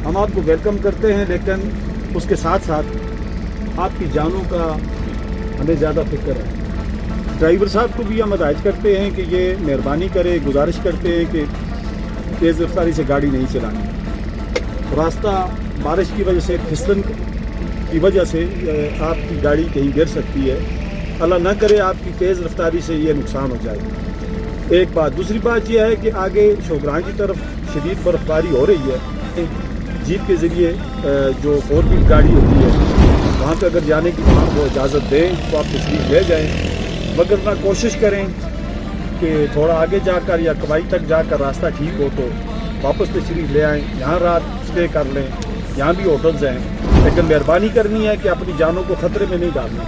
ہم آپ کو ویلکم کرتے ہیں، لیکن اس کے ساتھ ساتھ آپ کی جانوں کا ہمیں زیادہ فکر ہے۔ ڈرائیور صاحب کو بھی ہم ہدایت کرتے ہیں کہ یہ مہربانی کرے، گزارش کرتے ہیں کہ تیز رفتاری سے گاڑی نہیں چلانی۔ راستہ بارش کی وجہ سے، پھسلن کی وجہ سے آپ کی گاڑی کہیں گر سکتی ہے، اللہ نہ کرے آپ کی تیز رفتاری سے یہ نقصان ہو جائے۔ ایک بات، دوسری بات یہ ہے کہ آگے شوگران کی طرف شدید برفباری ہو رہی ہے، جیپ کے ذریعے جو 4 وہیل گاڑی ہوتی ہے وہاں پہ اگر جانے کی وہ اجازت دیں تو آپ تشریف لے جائیں، مگر نہ کوشش کریں کہ تھوڑا آگے جا کر یا کوائی تک جا کر راستہ ٹھیک ہو تو واپس تشریف لے آئیں، یہاں رات اسٹے کر لیں، یہاں بھی ہوٹلز ہیں، لیکن مہربانی کرنی ہے کہ اپنی جانوں کو خطرے میں نہیں ڈالنا،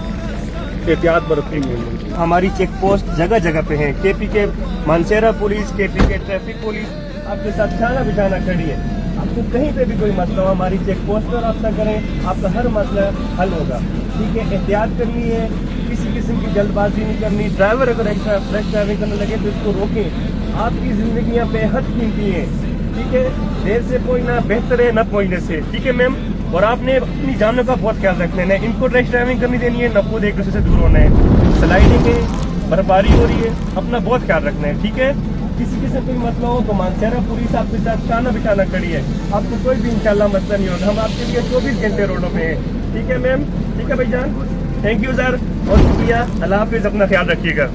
احتیاط برتنی ہے۔ ہماری چیک پوسٹ جگہ جگہ پہ ہیں، کے پی کے مانسیرا پولیس، کے پی کے ٹریفک پولیس آپ کے ساتھ چھانا بچھانا کھڑی ہے۔ آپ کو کہیں پہ بھی کوئی مسئلہ ہو ہماری چیک پوسٹ پر رابطہ کریں، آپ کا ہر مسئلہ حل ہوگا، ٹھیک ہے۔ احتیاط کرنی ہے، کسی قسم کی جلد بازی نہیں کرنی۔ ڈرائیور اگر ایکسٹرا فریش ڈرائیونگ کرنے لگے تو اس کو روکیں، آپ کی زندگیاں بے حد قیمتی ہیں، ٹھیک ہے۔ دیر سے پہنچنا بہتر ہے نہ پہنچنے سے، ٹھیک ہے میم۔ اور آپ نے اپنی جانوں کا بہت خیال رکھنا ہے، ان کو ریش ڈرائیونگ کرنی دینی ہے، نہ خود ایک دوسرے سے دور ہونا ہے۔ سلائڈنگ ہے، برفباری ہو رہی ہے، اپنا بہت خیال رکھنا ہے، ٹھیک ہے۔ کسی قسم کوئی مسئلہ ہو تو مانسیرا پولیس آپ کے ساتھ چھانا بچھانا کھڑی ہے، آپ کو کوئی بھی انشاءاللہ مسئلہ نہیں ہوگا، ہم آپ کے لیے 24 گھنٹے روڈوں پہ ہیں، ٹھیک ہے میم، ٹھیک ہے بھائی جان۔ تھینک یو سر، بہت شکریہ، اللہ حافظ، اپنا خیال رکھیے گا۔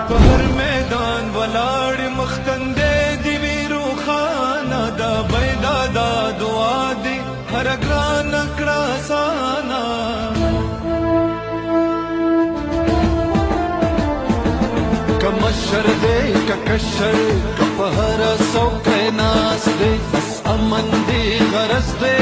پہر میدان ولاڑ مختندے دیوی روخانہ دا بیدا دا دعا دی ہر گران اکڑا سانا کمشر دے ککشر کپہر سوکے ناس دے بس امن دی غرض دے